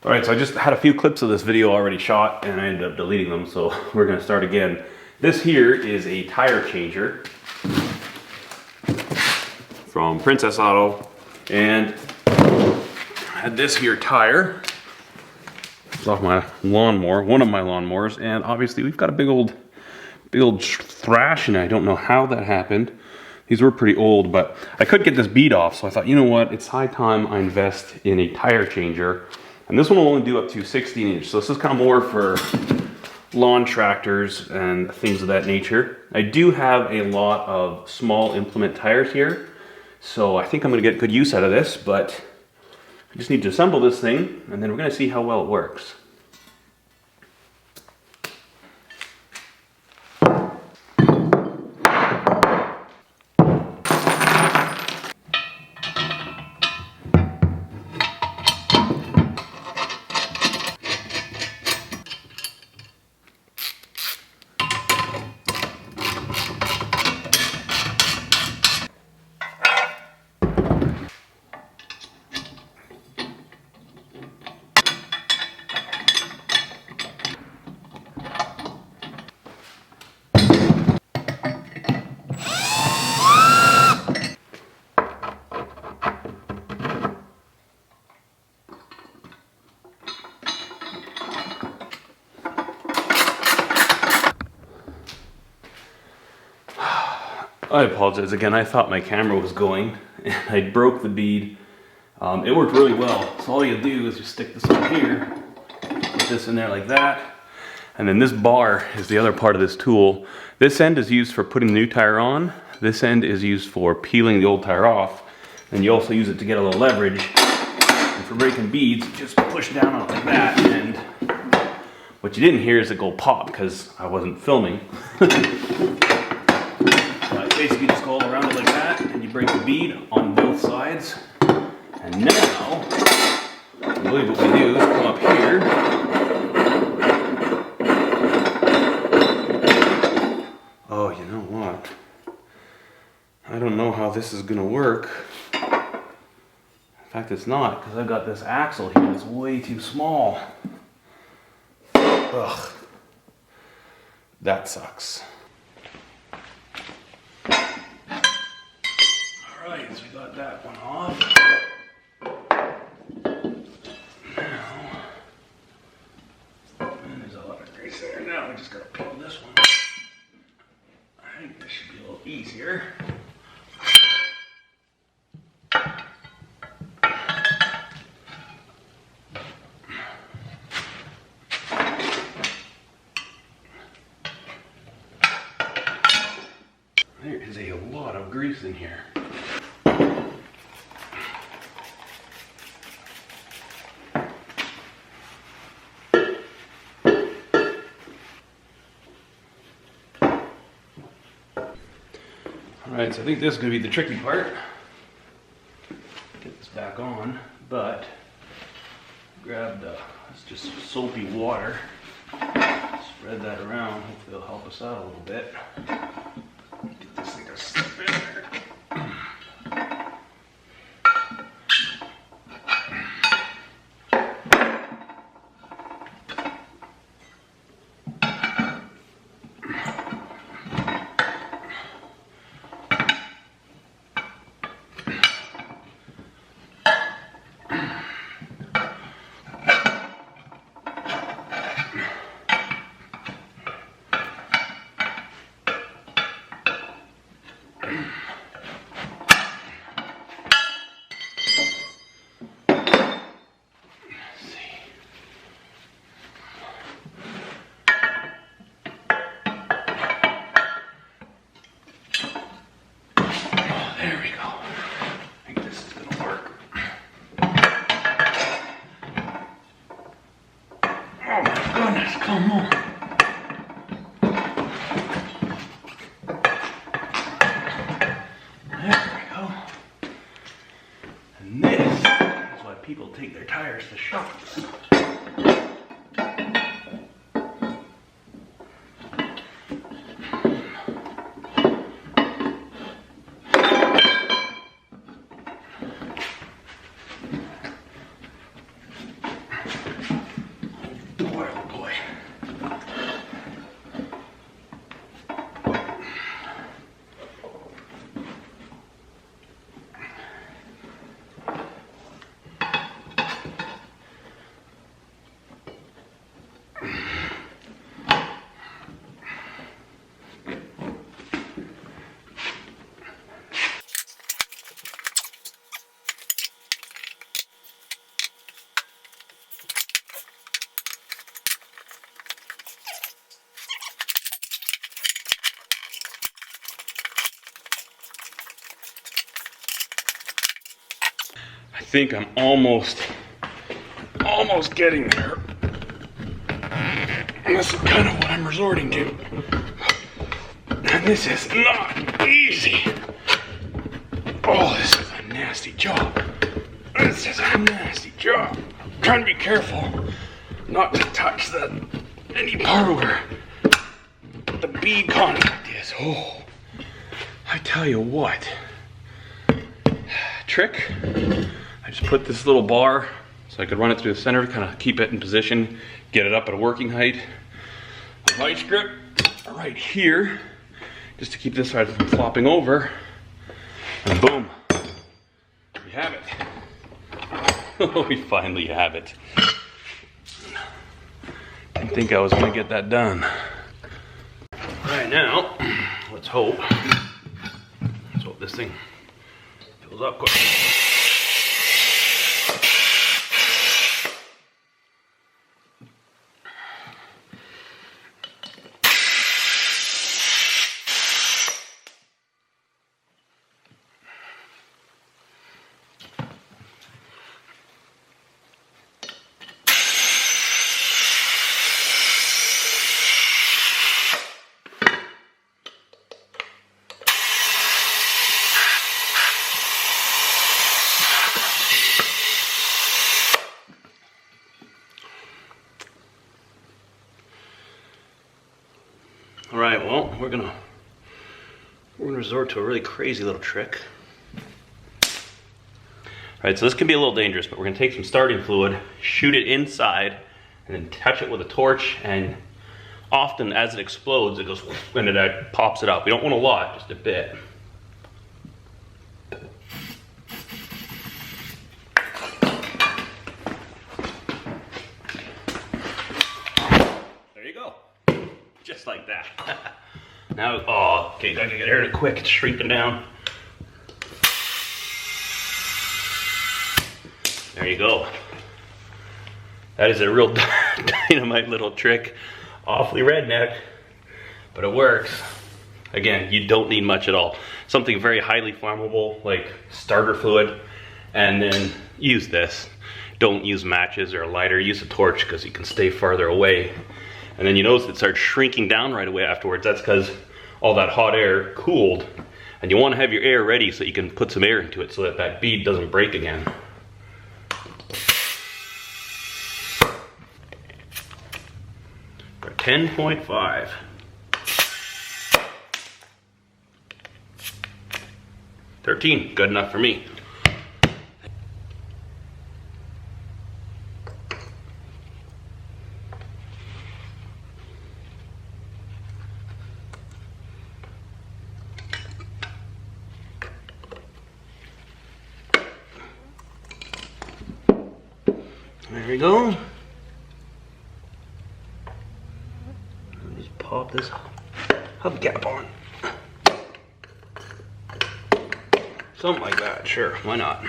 All right, so I just had a few clips of this video already shot and I ended up deleting them, so we're gonna start again. This here is a tire changer from Princess Auto, and I had this here tire. It's off my lawnmower, one of my lawnmowers, and obviously we've got a big old thrash in it. I don't know how that happened. These were pretty old, but I could get this bead off, so I thought, you know what, it's high time I invest in a tire changer. And this one will only do up to 16 inch, so this is kind of more for lawn tractors and things of that nature. I do have a lot of small implement tires here, so I think I'm gonna get good use out of this, but I just need to assemble this thing, and then we're gonna see how well it works. I apologize again, I thought my camera was going and I broke the bead. It worked really well. So all you do is just stick this on here, put this in there like that, and then this bar is the other part of this tool. This end is used for putting the new tire on. This end is used for peeling the old tire off. And you also use it to get a little leverage. And for breaking beads, just push down on it like that, and what you didn't hear is it go pop because I wasn't filming. Basically just go all around it like that, and you break the bead on both sides. And now, I believe what we do is come up here. Oh, you know what? I don't know how this is gonna work. In fact, it's not, because I've got this axle here that's way too small. Ugh. That sucks. Alright, so we got that one off. Now, and there's a lot of grease there. Now we just gotta peel this one. I think this should be a little easier. There is a lot of grease in here. Alright, so I think this is going to be the tricky part. Get this back on, but grab it's just soapy water. Spread that around, hopefully it'll help us out a little bit. Get this thing to slip in there. Come on. There we go. And this is why people take their tires to shops. think I'm almost getting there. And this is kind of what I'm resorting to. And this is not easy. Oh, this is a nasty job. This is a nasty job. I'm trying to be careful not to touch any part where the bead contact is. Oh, I tell you what. Trick, I just put this little bar so I could run it through the center, kind of keep it in position, get it up at a working height. A vice grip right here, just to keep this side from flopping over. And boom, we have it. We finally have it. Didn't think I was gonna get that done. Right now, let's hope this thing fills up quick. All right, well, we're gonna resort to a really crazy little trick. All right, so this can be a little dangerous, but we're gonna take some starting fluid, shoot it inside, and then touch it with a torch, and often as it explodes, it goes and it pops it up. We don't want a lot, just a bit. There you go. Just like that. Now, oh, okay, gotta get air in it quick, it's shrinking down. There you go. That is a real dynamite little trick. Awfully redneck, but it works. Again, you don't need much at all. Something very highly flammable, like starter fluid, and then use this. Don't use matches or a lighter, use a torch because you can stay farther away. And then you notice it starts shrinking down right away afterwards. That's because all that hot air cooled. And you want to have your air ready so you can put some air into it so that that bead doesn't break again. For 10.5. $13, good enough for me. There we go. Just pop this hubcap on. Something like that, sure, why not?